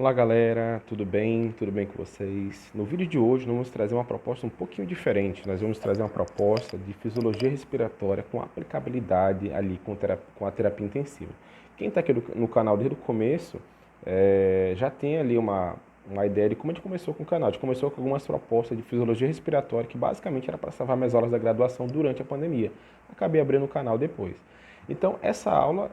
Olá galera, tudo bem? Tudo bem com vocês? No vídeo de hoje nós vamos trazer uma proposta um pouquinho diferente. Nós vamos trazer uma proposta de fisiologia respiratória com aplicabilidade ali com a terapia intensiva. Quem está aqui no canal desde o começo já tem ali uma ideia de como a gente começou com o canal. A gente começou com algumas propostas de fisiologia respiratória que basicamente era para salvar minhas aulas da graduação durante a pandemia. Acabei abrindo o canal depois. Então, essa aula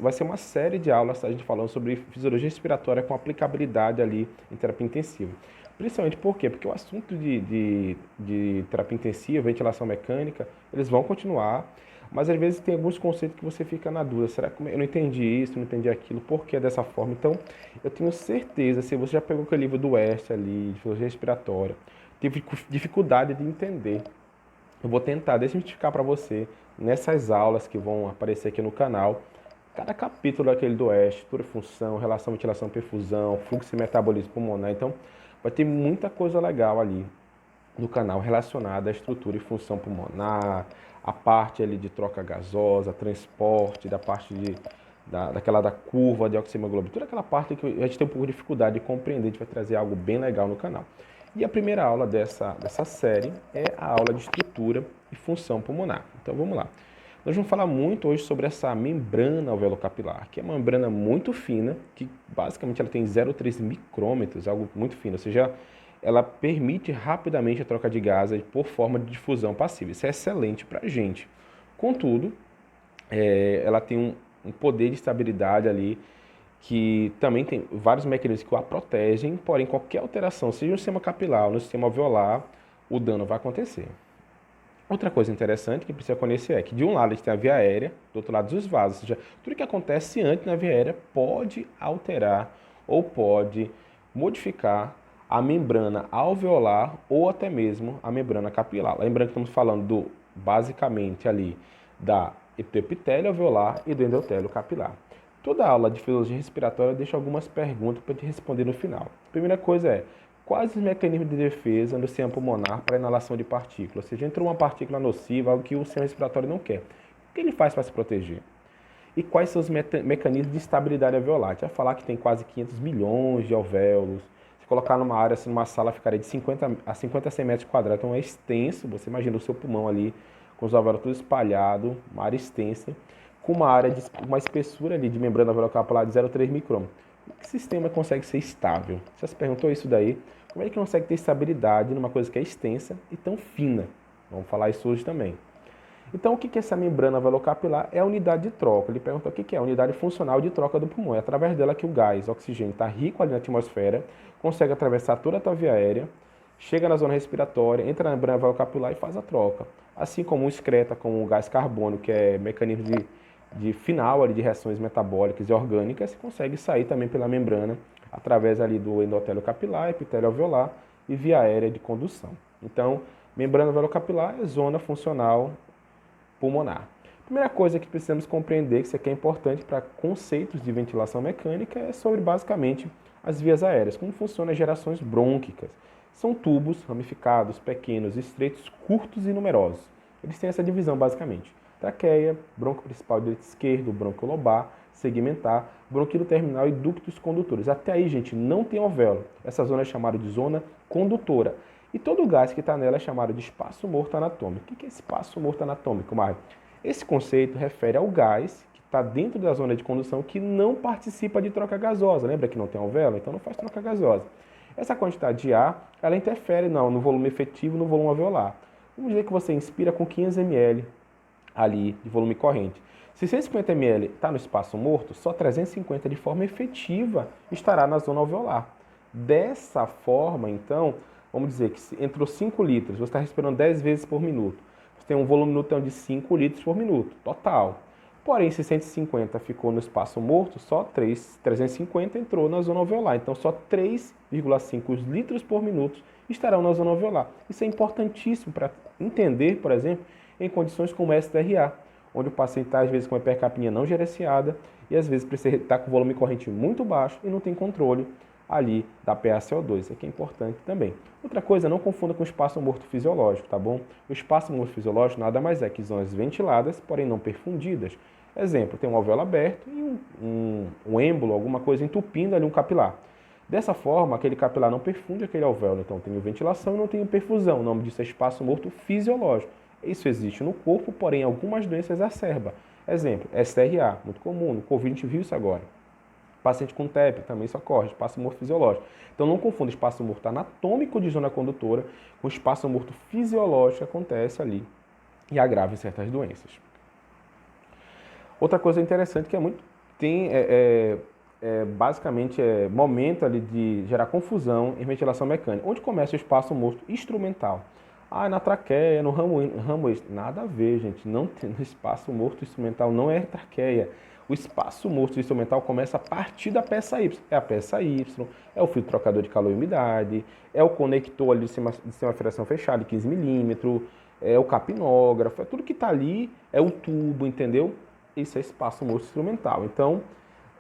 vai ser uma série de aulas, a gente falando sobre fisiologia respiratória com aplicabilidade ali em terapia intensiva. Principalmente por quê? Porque o assunto de terapia intensiva, ventilação mecânica, eles vão continuar, mas às vezes tem alguns conceitos que você fica na dúvida. Será que eu não entendi isso, não entendi aquilo, por que é dessa forma? Então, eu tenho certeza, se você já pegou aquele livro do West ali, de fisiologia respiratória, teve dificuldade de entender, eu vou tentar desmistificar para você nessas aulas que vão aparecer aqui no canal. Cada capítulo daquele do Oeste, estrutura e função, relação ventilação perfusão, fluxo e metabolismo pulmonar. Então, vai ter muita coisa legal ali no canal relacionada à estrutura e função pulmonar, a parte ali de troca gasosa, transporte, da parte daquela da curva de oxihemoglobina, toda aquela parte que a gente tem um pouco de dificuldade de compreender, a gente vai trazer algo bem legal no canal. E a primeira aula dessa série é a aula de estrutura e função pulmonar. Então vamos lá. Nós vamos falar muito hoje sobre essa membrana alveolo-capilar, que é uma membrana muito fina, que basicamente ela tem 0,3 micrômetros, algo muito fino, ou seja, ela permite rapidamente a troca de gases por forma de difusão passiva. Isso é excelente para a gente. Contudo, ela tem um poder de estabilidade ali que também tem vários mecanismos que a protegem, porém qualquer alteração, seja no sistema capilar ou no sistema alveolar, o dano vai acontecer. Outra coisa interessante que precisa conhecer é que de um lado a gente tem a via aérea, do outro lado os vasos, ou seja, tudo que acontece antes na via aérea pode alterar ou pode modificar a membrana alveolar ou até mesmo a membrana capilar. Lembrando que estamos falando basicamente ali do epitélio alveolar e do endotélio capilar. Toda aula de fisiologia respiratória deixa algumas perguntas para te responder no final. A primeira coisa é, quais os mecanismos de defesa no sistema pulmonar para inalação de partículas? Ou seja, entrou uma partícula nociva, algo que o sistema respiratório não quer. O que ele faz para se proteger? E quais são os mecanismos de estabilidade alveolar? A gente vai falar que tem quase 500 milhões de alvéolos. Se colocar numa área, assim, numa sala, ficaria de 50 a 100 metros quadrados. Então é extenso, você imagina o seu pulmão ali, com os alvéolos tudo espalhado, uma área extensa, com uma espessura ali de membrana alveolar de 0,3 micrômetros. Que sistema consegue ser estável? Você se perguntou isso daí? Como é que consegue ter estabilidade numa coisa que é extensa e tão fina? Vamos falar isso hoje também. Então, o que é essa membrana alveolo-capilar? É a unidade de troca. Ele pergunta o que é a unidade funcional de troca do pulmão. É através dela que o gás, o oxigênio, está rico ali na atmosfera, consegue atravessar toda a tua via aérea, chega na zona respiratória, entra na membrana alveolo-capilar e faz a troca. Assim como o excreta com o gás carbônico, que é mecanismo de final ali, de reações metabólicas e orgânicas, consegue sair também pela membrana através ali do endotélio capilar, epitélio alveolar e via aérea de condução. Então, membrana alveolo-capilar é zona funcional pulmonar. Primeira coisa que precisamos compreender, que isso aqui é importante para conceitos de ventilação mecânica, é sobre basicamente as vias aéreas, como funcionam as gerações brônquicas. São tubos ramificados, pequenos, estreitos, curtos e numerosos. Eles têm essa divisão basicamente. Traqueia, bronco principal direito e esquerdo, bronco lobar, segmentar, bronquilo terminal e ductos condutores. Até aí, gente, não tem alvéolo. Essa zona é chamada de zona condutora. E todo o gás que está nela é chamado de espaço morto anatômico. O que é espaço morto anatômico, Mário? Esse conceito refere ao gás que está dentro da zona de condução que não participa de troca gasosa. Lembra que não tem alvéolo? Então não faz troca gasosa. Essa quantidade de ar, ela interfere no volume efetivo, no volume alveolar. Vamos dizer que você inspira com 500 ml ali de volume corrente. Se 150 ml está no espaço morto, só 350 de forma efetiva estará na zona alveolar. Dessa forma, então, vamos dizer que entrou 5 litros, você está respirando 10 vezes por minuto. Você tem um volume então de 5 litros por minuto, total. Porém, se 150 ficou no espaço morto, só 350 entrou na zona alveolar. Então, só 3,5 litros por minuto estarão na zona alveolar. Isso é importantíssimo para entender, por exemplo, em condições como STRA, onde o paciente está, às vezes, com a hipercapnia não gerenciada e, às vezes, precisa estar com volume corrente muito baixo e não tem controle ali da PaCO2. Isso aqui é importante também. Outra coisa, não confunda com o espaço morto fisiológico, tá bom? O espaço morto fisiológico nada mais é que zonas ventiladas, porém não perfundidas. Exemplo, tem um alvéolo aberto e um êmbolo, alguma coisa entupindo ali um capilar. Dessa forma, aquele capilar não perfunde aquele alvéolo, então tem ventilação e não tem perfusão. O nome disso é espaço morto fisiológico. Isso existe no corpo, porém algumas doenças exacerba. Exemplo, SRA, muito comum, no Covid a gente viu isso agora. Paciente com TEP também isso ocorre, espaço morto fisiológico. Então não confunda espaço morto anatômico de zona condutora com espaço morto fisiológico que acontece ali e agrava em certas doenças. Outra coisa interessante que é muito tem basicamente momento ali de gerar confusão em ventilação mecânica. Onde começa o espaço morto instrumental? Na traqueia, no ramo nada a ver, gente. Não tem no espaço morto instrumental, não é traqueia. O espaço morto instrumental começa a partir da peça Y. É a peça Y, é o filtro trocador de calor e umidade, é o conector ali de semafreação fechada de 15 milímetros, é o capnógrafo, é tudo que está ali, é o tubo, entendeu? Isso é espaço morto instrumental. Então,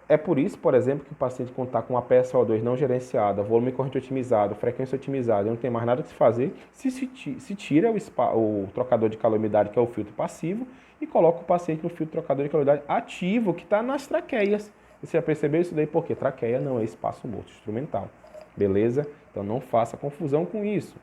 é por isso, por exemplo, que o paciente contar com uma PSO2 não gerenciada, volume corrente otimizado, frequência otimizada, não tem mais nada que se fazer, se tira o trocador de calor e umidade, que é o filtro passivo, e coloca o paciente no filtro trocador de calor e umidade ativo, que está nas traqueias. E você já percebeu isso daí? Porque traqueia não é espaço morto instrumental. Beleza? Então não faça confusão com isso.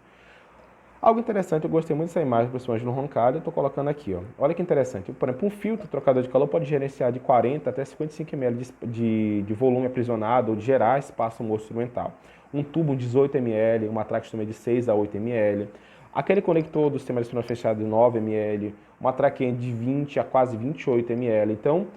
Algo interessante, eu gostei muito dessa imagem, principalmente no roncalho, eu estou colocando aqui. Ó. Olha que interessante. Por exemplo, um filtro trocador de calor pode gerenciar de 40 até 55 ml de volume aprisionado ou de gerar espaço morto instrumental. Um tubo de 18 ml, uma traqueostomia de 6 a 8 ml. Aquele conector do sistema de respiração fechado de 9 ml, uma traqueia de 20 a quase 28 ml. Então,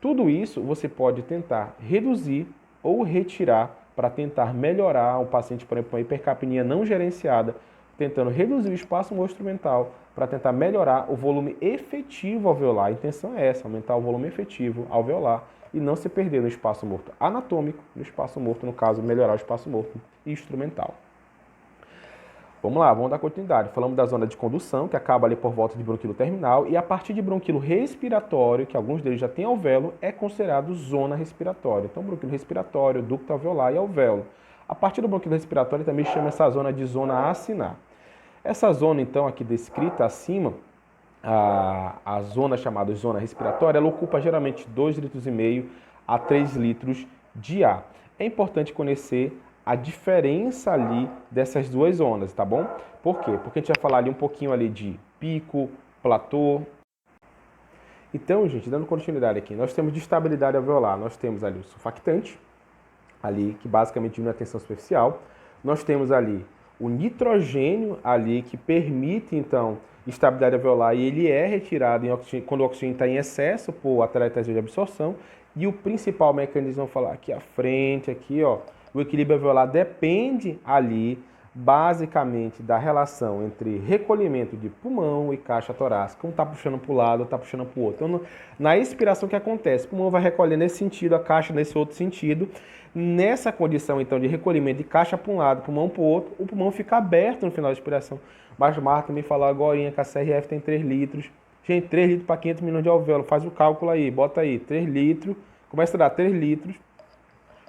tudo isso você pode tentar reduzir ou retirar para tentar melhorar o paciente, por exemplo, com uma hipercapnia não gerenciada, tentando reduzir o espaço morto instrumental para tentar melhorar o volume efetivo alveolar. A intenção é essa, aumentar o volume efetivo alveolar e não se perder no espaço morto anatômico, no espaço morto, no caso, melhorar o espaço morto instrumental. Vamos lá, vamos dar continuidade. Falamos da zona de condução, que acaba ali por volta de bronquilo terminal, e a partir de bronquilo respiratório, que alguns deles já têm alvéolo, é considerado zona respiratória. Então, bronquilo respiratório, ducto alveolar e alvéolo. A partir do bronquilo respiratório também chama essa zona de zona acinar. Essa zona, então, aqui descrita acima, a zona chamada zona respiratória, ela ocupa geralmente 2,5 litros a 3 litros de ar. É importante conhecer a diferença ali dessas duas zonas, tá bom? Por quê? Porque a gente vai falar ali um pouquinho ali de pico, platô. Então, gente, dando continuidade aqui, nós temos de estabilidade alveolar, nós temos ali o surfactante, ali que basicamente diminui a tensão superficial. Nós temos ali o nitrogênio ali que permite, então, estabilidade alveolar e ele é retirado quando o oxigênio está em excesso por atelectasia de absorção. E o principal mecanismo, vamos falar aqui à frente, aqui, ó, o equilíbrio alveolar depende ali, basicamente, da relação entre recolhimento de pulmão e caixa torácica. Um está puxando para o lado, outro está puxando para o outro. Então, na expiração, o que acontece? O pulmão vai recolher nesse sentido, a caixa nesse outro sentido. Nessa condição, então, de recolhimento de caixa para um lado, pulmão para o outro, o pulmão fica aberto no final da expiração. Mas Marta me falou agora que a CRF tem 3 litros. Gente, 3 litros para 500 milhões de alvéolos. Faz o cálculo aí, bota aí, 3 litros. Começa a dar 3 litros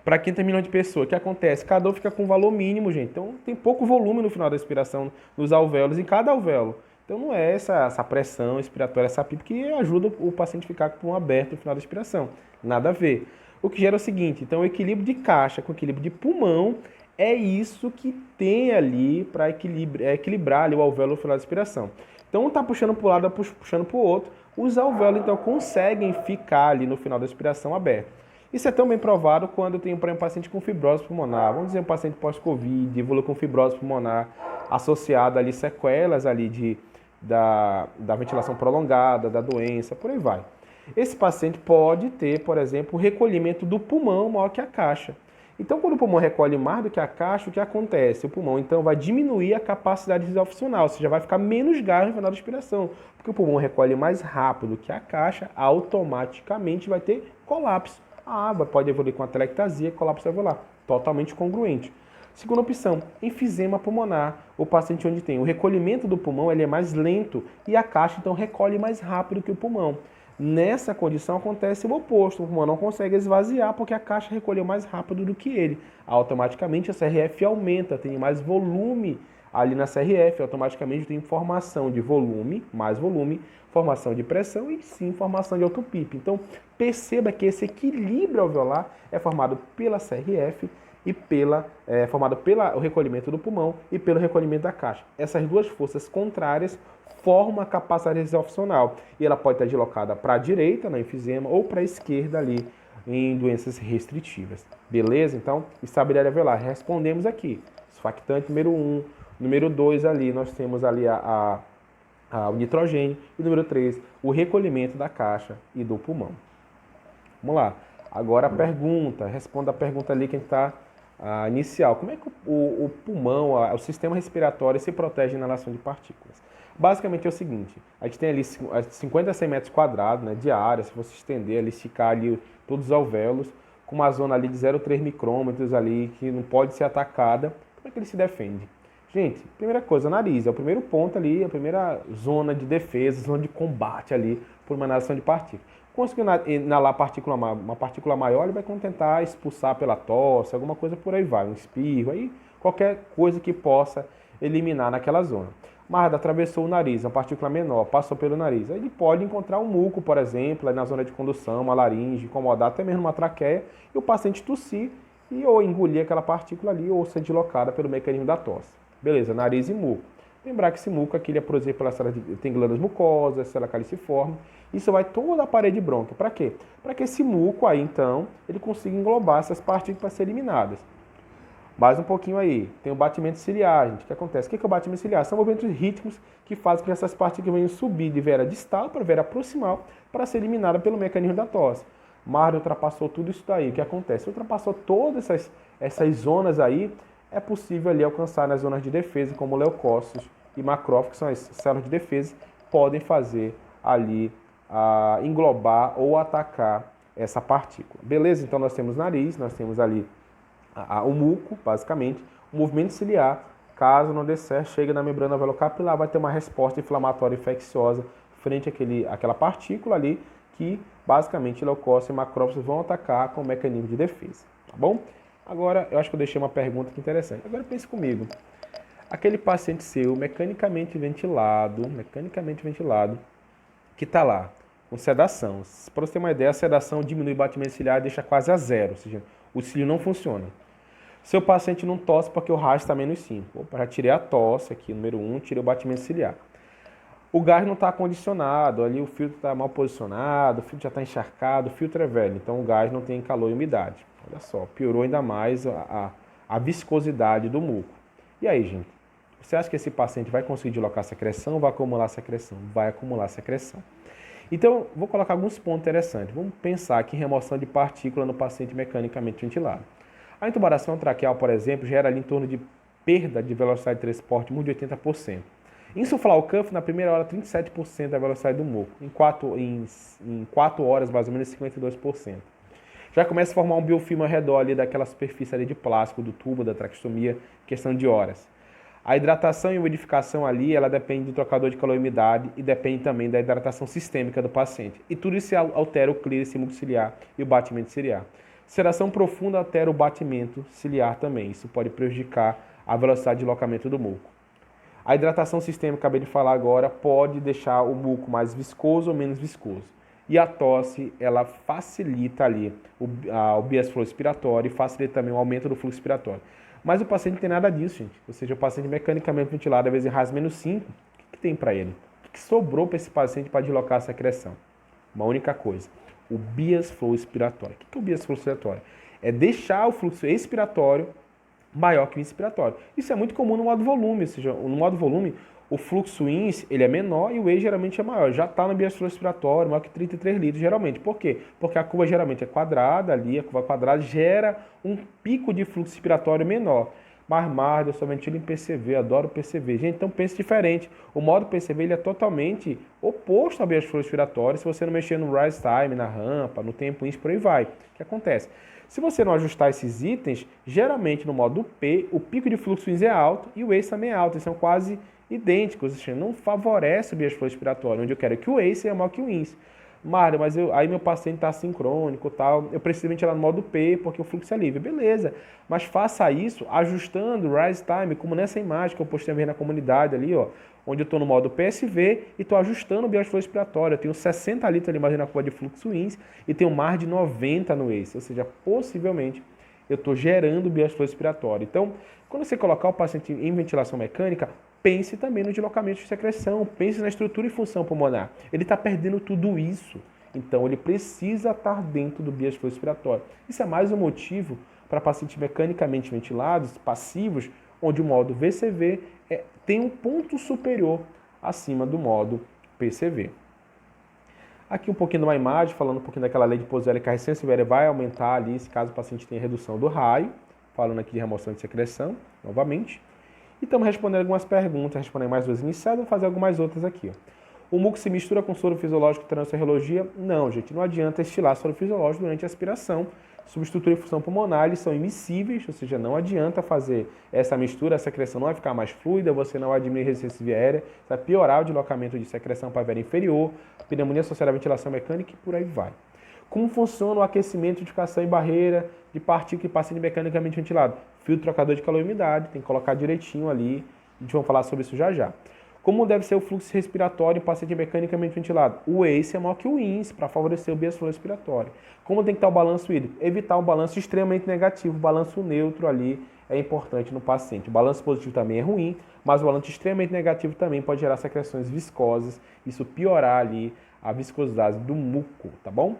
para 500 milhões de pessoas. O que acontece? Cada um fica com um valor mínimo, gente. Então, tem pouco volume no final da expiração nos alvéolos, em cada alvéolo. Então, não é essa pressão expiratória, essa pipa, que ajuda o paciente a ficar com o pulmão aberto no final da expiração. Nada a ver. O que gera é o seguinte, então, o equilíbrio de caixa com o equilíbrio de pulmão é isso que tem ali para equilibrar ali o alvéolo no final da expiração. Então, um está puxando para um lado, puxando para o outro. Os alvéolos, então, conseguem ficar ali no final da expiração aberto. Isso é tão bem provado quando tem, por exemplo, um paciente com fibrose pulmonar. Vamos dizer, um paciente pós-Covid, evolui com fibrose pulmonar, associado ali sequelas ali da ventilação prolongada, da doença, por aí vai. Esse paciente pode ter, por exemplo, o recolhimento do pulmão maior que a caixa. Então, quando o pulmão recolhe mais do que a caixa, o que acontece? O pulmão, então, vai diminuir a capacidade visual funcional, ou seja, vai ficar menos gás no final da expiração. Porque o pulmão recolhe mais rápido que a caixa, automaticamente vai ter colapso. A água pode evoluir com atelectasia e colapso alveolar, totalmente congruente. Segunda opção, enfisema pulmonar. O paciente onde tem o recolhimento do pulmão, ele é mais lento e a caixa, então, recolhe mais rápido que o pulmão. Nessa condição acontece o oposto, o pulmão não consegue esvaziar porque a caixa recolheu mais rápido do que ele. Automaticamente a CRF aumenta, tem mais volume ali na CRF, automaticamente tem formação de volume, mais volume, formação de pressão e sim formação de autopipe. Então perceba que esse equilíbrio alveolar é formado pela CRF e formada pelo recolhimento do pulmão e pelo recolhimento da caixa. Essas duas forças contrárias formam a capacidade residual funcional e ela pode estar deslocada para a direita, no enfisema, ou para a esquerda ali, em doenças restritivas. Beleza? Então, estabilidade alveolar. Respondemos aqui. Surfactante número 1, número 2 ali, nós temos ali o nitrogênio, e número 3, o recolhimento da caixa e do pulmão. Vamos lá. Agora a pergunta, responda a pergunta ali que a gente está inicial. Como é que o pulmão, o sistema respiratório se protege na inalação de partículas? Basicamente é o seguinte, a gente tem ali 50 a 100 metros quadrados, né, de área, se você estender ali, esticar ali todos os alvéolos, com uma zona ali de 0,3 micrômetros ali, que não pode ser atacada, como é que ele se defende? Gente, primeira coisa, nariz, é o primeiro ponto ali, a primeira zona de defesa, zona de combate ali, por uma inalação de partículas. Conseguiu inalar uma partícula maior, ele vai tentar expulsar pela tosse, alguma coisa por aí vai, um espirro, aí qualquer coisa que possa eliminar naquela zona. Mas atravessou o nariz, uma partícula menor, passou pelo nariz. Aí ele pode encontrar um muco, por exemplo, aí na zona de condução, uma laringe, incomodar até mesmo uma traqueia, e o paciente tossir e ou engolir aquela partícula ali, ou ser deslocada pelo mecanismo da tosse. Beleza, nariz e muco. Lembrar que esse muco aqui ele é produzido pela célula tem glândulas mucosas, célula caliciforme. Isso vai toda a parede brônquia. Para quê? Para que esse muco aí, então, ele consiga englobar essas partículas para serem eliminadas. Mais um pouquinho aí. Tem o batimento ciliar, gente. O que acontece? O que é o batimento ciliar? São movimentos rítmicos que fazem com que essas partículas venham subir de vera distal para vera proximal para ser eliminada pelo mecanismo da tosse. Mário ultrapassou tudo isso daí. O que acontece? Ultrapassou todas essas zonas aí, é possível ali alcançar nas zonas de defesa, como leucócitos e macrófagos, que são as células de defesa, podem fazer ali englobar ou atacar essa partícula. Beleza? Então nós temos nariz, nós temos ali o muco, basicamente, o movimento ciliar, caso não dê certo, chega na membrana alveolo-capilar, vai ter uma resposta inflamatória infecciosa frente àquela partícula ali, que basicamente leucócitos e macrófagos vão atacar com o mecanismo de defesa, tá bom? Agora, eu acho que eu deixei uma pergunta aqui interessante. Agora pense comigo. Aquele paciente seu, mecanicamente ventilado, que está lá, com sedação. Para você ter uma ideia, a sedação diminui o batimento ciliar e deixa quase a zero, ou seja, o cílio não funciona. Seu paciente não tosse porque o RAS está menos 5. Opa, já tirei a tosse aqui, número 1, tirei o batimento ciliar. O gás não está acondicionado, ali o filtro está mal posicionado, o filtro já está encharcado, o filtro é velho, então o gás não tem calor e umidade. Olha só, piorou ainda mais a viscosidade do muco. E aí, gente? Você acha que esse paciente vai conseguir deslocar secreção ou vai acumular secreção? Vai acumular secreção. Então, vou colocar alguns pontos interessantes. Vamos pensar aqui em remoção de partícula no paciente mecanicamente ventilado. A intubação traqueal, por exemplo, gera ali em torno de perda de velocidade de transporte de 80%. Insuflar o cuff, na primeira hora, 37% da velocidade do muco. Em 4 horas, mais ou menos, 52%. Já começa a formar um biofilme ao redor ali daquela superfície ali de plástico, do tubo, da traqueostomia, questão de horas. A hidratação e umidificação ali, ela depende do trocador de calor e umidade e depende também da hidratação sistêmica do paciente. E tudo isso altera o clírice mucociliar e o batimento ciliar. Sedação profunda altera o batimento ciliar também. Isso pode prejudicar a velocidade de deslocamento do muco. A hidratação sistêmica, acabei de falar agora, pode deixar o muco mais viscoso ou menos viscoso. E a tosse, ela facilita ali o bias flow expiratório e facilita também o aumento do fluxo expiratório. Mas o paciente não tem nada disso, gente. Ou seja, o paciente mecanicamente ventilado, às vezes em RAS menos 5, o que tem para ele? O que sobrou para esse paciente para deslocar a secreção? Uma única coisa, o bias flow expiratório. O que é o bias flow expiratório? É deixar o fluxo expiratório maior que o inspiratório. Isso é muito comum no modo volume, ou seja, no modo volume, o fluxo ins ele é menor e o E geralmente é maior. Já está no bias flow expiratório, maior que 33 litros geralmente. Por quê? Porque a curva geralmente é quadrada ali, a curva quadrada gera um pico de fluxo expiratório menor. Mas eu só ventilo em PCV, adoro PCV. Gente, então pense diferente. O modo PCV ele é totalmente oposto ao bias flow expiratório. Se você não mexer no rise time, na rampa, no tempo ins, por aí vai. O que acontece? Se você não ajustar esses itens, geralmente no modo P, o pico de fluxo ins é alto e o ACE também é alto. Eles são quase idênticos, ou seja, não favorece o bias flow expiratório, onde eu quero que o ACE seja maior que o INS. Mário, mas aí meu paciente está sincrônico, tal, eu preciso ventilar no modo P porque o fluxo é livre. Beleza, mas faça isso ajustando o rise time, como nessa imagem que eu postei na comunidade ali, ó, onde eu estou no modo PSV e estou ajustando o bias flow expiratório. Eu tenho 60 litros ali mais na curva de fluxo INS e tenho mais de 90 no ACE, ou seja, possivelmente eu estou gerando bias-flow respiratório. Então, quando você colocar o paciente em ventilação mecânica, pense também no deslocamento de secreção, pense na estrutura e função pulmonar. Ele está perdendo tudo isso. Então, ele precisa estar dentro do bias-flow respiratório. Isso é mais um motivo para pacientes mecanicamente ventilados, passivos, onde o modo VCV tem um ponto superior acima do modo PCV. Aqui um pouquinho de uma imagem, falando um pouquinho daquela lei de Pozzoli, que a resistência severa vai aumentar ali, se caso o paciente tenha redução do raio, falando aqui de remoção de secreção, novamente. E estamos respondendo algumas perguntas, respondendo mais duas iniciais, vou fazer algumas outras aqui. O muco se mistura com soro fisiológico durante a serologia? Não, gente, não adianta estilar soro fisiológico durante a aspiração. Substituir e função pulmonar, eles são immiscíveis, ou seja, não adianta fazer essa mistura, a secreção não vai ficar mais fluida, você não vai diminuir a resistência via aérea, vai piorar o deslocamento de secreção para a via inferior, pneumonia associada à ventilação mecânica e por aí vai. Como funciona o aquecimento, edificação e barreira de partícula e paciente mecanicamente ventilado? Filtro trocador de calor e umidade, tem que colocar direitinho ali, a gente vai falar sobre isso já já. Como deve ser o fluxo respiratório em paciente mecanicamente ventilado? O ACE é maior que o INSS para favorecer o bias-flow respiratório. Como tem que estar o balanço hídrico? Evitar um balanço extremamente negativo, o balanço neutro ali é importante no paciente. O balanço positivo também é ruim, mas o balanço extremamente negativo também pode gerar secreções viscosas, isso piorar ali a viscosidade do muco, tá bom?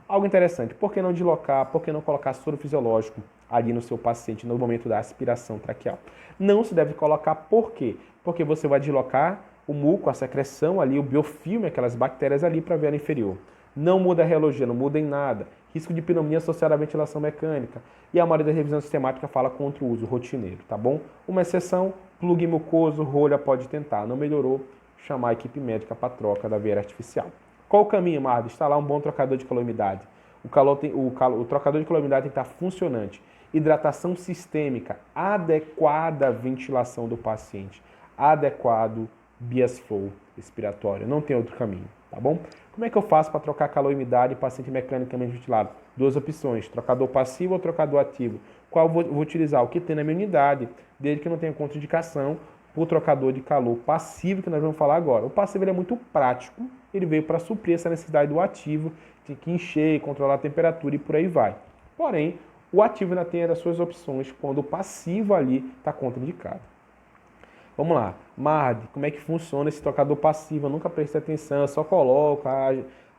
Algo interessante, por que não deslocar, por que não colocar soro fisiológico ali no seu paciente no momento da aspiração traqueal? Não se deve colocar, por quê? Porque você vai deslocar o muco, a secreção ali, o biofilme, aquelas bactérias ali para a via inferior. Não muda a reologia, não muda em nada. Risco de pneumonia associada à ventilação mecânica. E a maioria da revisão sistemática fala contra o uso rotineiro, tá bom? Uma exceção, plug mucoso, rolha pode tentar. Não melhorou, chamar a equipe médica para troca da veia artificial. Qual o caminho, Mardo? Instalar um bom trocador de calor-umidade. O trocador de calor-umidade tem que estar funcionante. Hidratação sistêmica, adequada ventilação do paciente, adequado bias-flow respiratório. Não tem outro caminho, tá bom? Como é que eu faço para trocar calor e umidade em paciente mecanicamente ventilado? Duas opções, trocador passivo ou trocador ativo. Qual eu vou utilizar? O que tem na minha unidade, desde que não tenha contraindicação por trocador de calor passivo, que nós vamos falar agora. O passivo ele é muito prático, ele veio para suprir essa necessidade do ativo, tem que encher, controlar a temperatura e por aí vai. Porém, o ativo ainda tem as suas opções quando o passivo ali está contraindicado. Vamos lá, Mard, como é que funciona esse trocador passivo? Eu nunca prestei atenção, eu só coloco,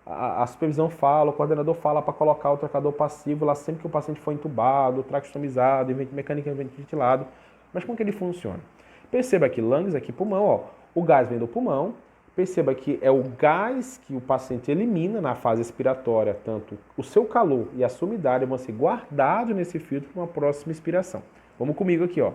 a supervisão fala, o coordenador fala para colocar o trocador passivo lá sempre que o paciente for entubado, traqueostomizado, mecanicamente ventilado. Mas como que ele funciona? Perceba que lungs, aqui pulmão, ó, o gás vem do pulmão, perceba que é o gás que o paciente elimina na fase expiratória, tanto o seu calor e a sua umidade vão ser guardados nesse filtro para uma próxima expiração. Vamos comigo aqui, ó.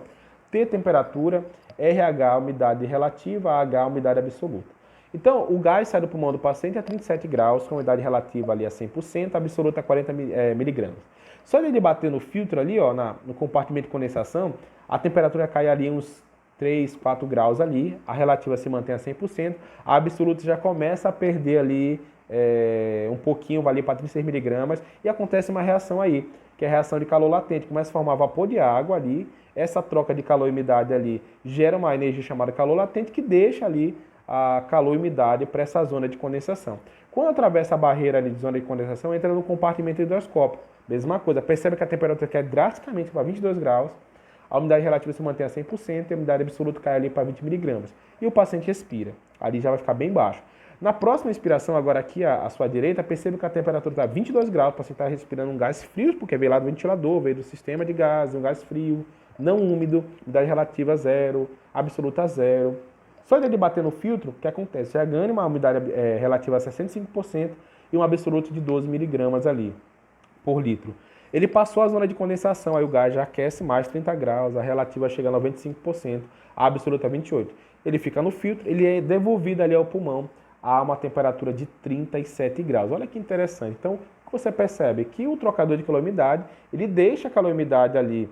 T, temperatura, RH, umidade relativa, H, umidade absoluta. Então, o gás sai do pulmão do paciente a 37 graus, com a umidade relativa ali a 100%, absoluta a 40 miligramas. Só ele bater no filtro ali, ó, no compartimento de condensação, a temperatura cai ali uns 3, 4 graus ali, a relativa se mantém a 100%, a absoluta já começa a perder ali um pouquinho, vai ali para 36 miligramas, e acontece uma reação aí, que é a reação de calor latente, começa a formar vapor de água ali, essa troca de calor e umidade ali gera uma energia chamada calor latente, que deixa ali a calor e umidade para essa zona de condensação. Quando atravessa a barreira ali de zona de condensação, entra no compartimento hidroscópico. Mesma coisa, percebe que a temperatura cai drasticamente para 22 graus, a umidade relativa se mantém a 100% e a umidade absoluta cai ali para 20 miligramas. E o paciente respira. Ali já vai ficar bem baixo. Na próxima inspiração, agora aqui à sua direita, perceba que a temperatura está 22 graus, o paciente está respirando um gás frio, porque veio lá do ventilador, veio do sistema de gases, um gás frio, não úmido, umidade relativa zero, absoluta zero. Só ele bater no filtro, o que acontece? Já ganha uma umidade relativa a 65% e um absoluto de 12 miligramas ali por litro. Ele passou a zona de condensação, aí o gás já aquece mais 30 graus, a relativa chega a 95%, a absoluta a 28%. Ele fica no filtro, ele é devolvido ali ao pulmão a uma temperatura de 37 graus. Olha que interessante. Então, você percebe que o trocador de calor-umidade, ele deixa a calor-umidade ali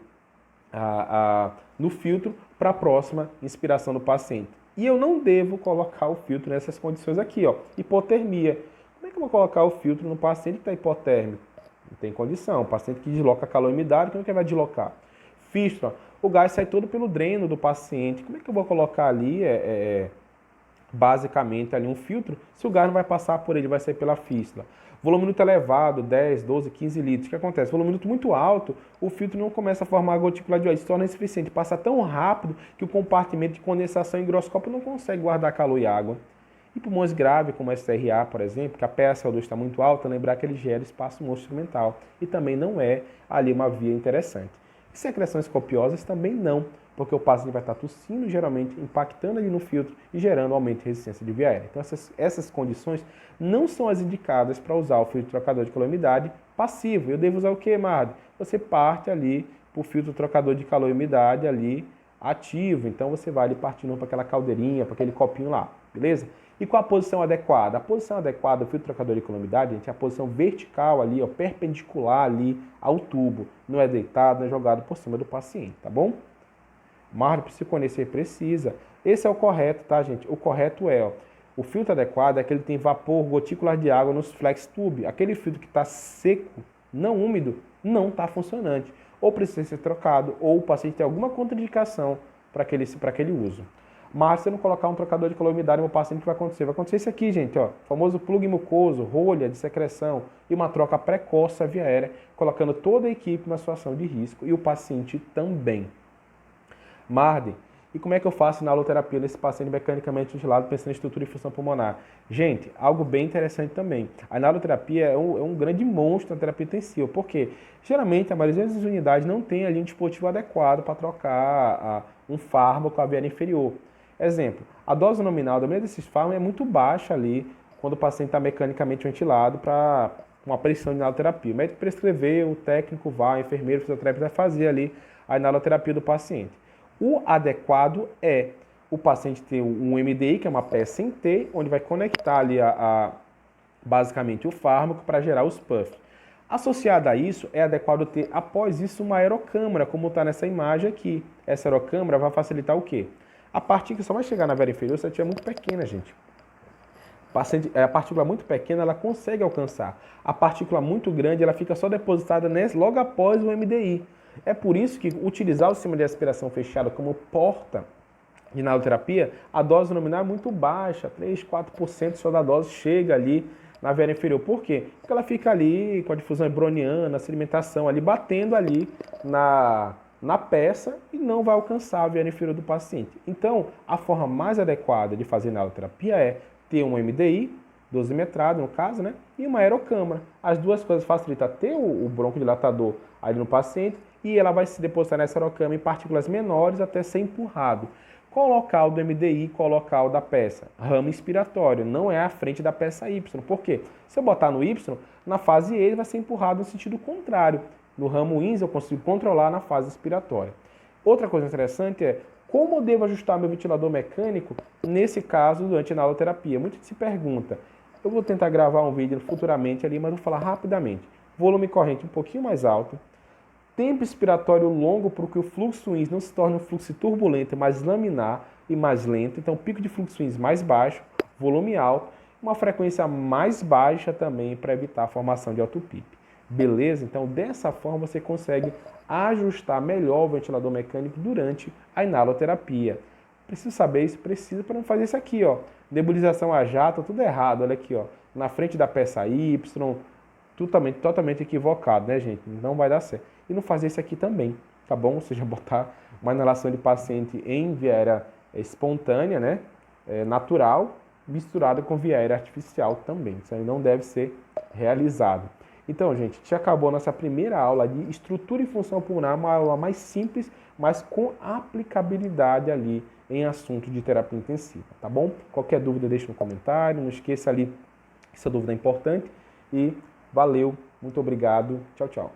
no filtro para a próxima inspiração do paciente. E eu não devo colocar o filtro nessas condições aqui, ó. Hipotermia. Como é que eu vou colocar o filtro no paciente que está hipotérmico? Não tem condição. O paciente que desloca calor e umidade, como é que ele vai deslocar? Fístula. O gás sai todo pelo dreno do paciente. Como é que eu vou colocar ali basicamente ali um filtro, se o gás não vai passar por ele, vai sair pela fístula. Volume muito elevado, 10, 12, 15 litros. O que acontece? Volume muito alto, o filtro não começa a formar gotícula de óleo, se torna insuficiente, passa tão rápido que o compartimento de condensação higroscópio não consegue guardar calor e água. E pulmões graves, como SRA, por exemplo, que a PaCO2 está muito alta, lembrar que ele gera espaço instrumental e também não é ali uma via interessante. E secreções copiosas também não, porque o paciente vai estar tossindo, geralmente impactando ali no filtro e gerando aumento de resistência de via aérea. Então essas condições não são as indicadas para usar o filtro trocador de calor-umidade passivo. Eu devo usar o que, Mardi? Você parte ali para o filtro trocador de calor e umidade ali ativo. Então você vai ali partindo para aquela caldeirinha, para aquele copinho lá, beleza? E qual a posição adequada? A posição adequada do filtro trocador de calor-umidade, gente, é a posição vertical ali, ó, perpendicular ali ao tubo. Não é deitado, não é jogado por cima do paciente, tá bom? Mardi, se conhecer, precisa. Esse é o correto, tá, gente? O correto é, ó, o filtro adequado é aquele que tem vapor gotículas de água nos flex tube. Aquele filtro que está seco, não úmido, não está funcionante. Ou precisa ser trocado, ou o paciente tem alguma contraindicação para aquele uso. Mas se eu não colocar um trocador de calor-umidade no paciente, o que vai acontecer? Vai acontecer isso aqui, gente, ó, famoso plug mucoso, rolha de secreção e uma troca precoce da via aérea, colocando toda a equipe numa situação de risco e o paciente também. Mardi, e como é que eu faço inaloterapia nesse paciente mecanicamente ventilado pensando em estrutura e função pulmonar? Gente, algo bem interessante também. A inaloterapia é um grande monstro na terapia intensiva, porque geralmente a maioria das unidades não tem ali um dispositivo adequado para trocar um fármaco à via inferior. Exemplo, a dose nominal da maioria desses fármacos é muito baixa ali quando o paciente está mecanicamente ventilado para uma pressão de inaloterapia. O médico prescreveu, o técnico vai, o enfermeiro, o fisioterapeuta vai fazer ali a inaloterapia do paciente. O adequado é o paciente ter um MDI, que é uma peça em T, onde vai conectar ali basicamente o fármaco para gerar os puffs. Associado a isso, é adequado ter, após isso, uma aerocâmara, como está nessa imagem aqui. Essa aerocâmara vai facilitar o quê? A partícula só vai chegar na via inferior se ela estiver muito pequena, gente. A partícula muito pequena, ela consegue alcançar. A partícula muito grande, ela fica só depositada logo após o MDI. É por isso que utilizar o sistema de aspiração fechado como porta de inaloterapia, a dose nominal é muito baixa, 3, 4% só da dose chega ali na via inferior. Por quê? Porque ela fica ali com a difusão hebroniana, a sedimentação ali, batendo ali na peça e não vai alcançar a via inferior do paciente. Então, a forma mais adequada de fazer inaloterapia é ter um MDI, dosimetrado no caso, né? E uma aerocâmara. As duas coisas facilitam ter o broncodilatador ali no paciente e ela vai se depositar nessa aerocâmara em partículas menores até ser empurrado. Qual o local do MDI, qual o local da peça? Ramo inspiratório, não é a frente da peça Y. Por quê? Se eu botar no Y, na fase E ele vai ser empurrado no sentido contrário. No ramo INS eu consigo controlar na fase expiratória. Outra coisa interessante é como eu devo ajustar meu ventilador mecânico nesse caso durante a inaloterapia. Muita gente se pergunta. Eu vou tentar gravar um vídeo futuramente ali, mas vou falar rapidamente. Volume corrente um pouquinho mais alto. Tempo expiratório longo para que o fluxo INS não se torne um fluxo turbulento, mais laminar e mais lento. Então, pico de fluxo INS mais baixo, volume alto, uma frequência mais baixa também para evitar a formação de autopipe. Beleza? Então, dessa forma, você consegue ajustar melhor o ventilador mecânico durante a inaloterapia. Preciso saber isso? Precisa para não fazer isso aqui, ó. Nebulização a jato, tudo errado, olha aqui, ó. Na frente da peça Y, totalmente equivocado, né, gente? Não vai dar certo. E não fazer isso aqui também, tá bom? Ou seja, botar uma inalação de paciente em via aérea espontânea, né? Natural, misturada com via aérea artificial também. Isso aí não deve ser realizado. Então, gente, já acabou a nossa primeira aula de estrutura e função pulmonar, uma aula mais simples, mas com aplicabilidade ali em assunto de terapia intensiva, tá bom? Qualquer dúvida deixa no comentário, não esqueça ali, essa dúvida é importante e valeu, muito obrigado, tchau, tchau.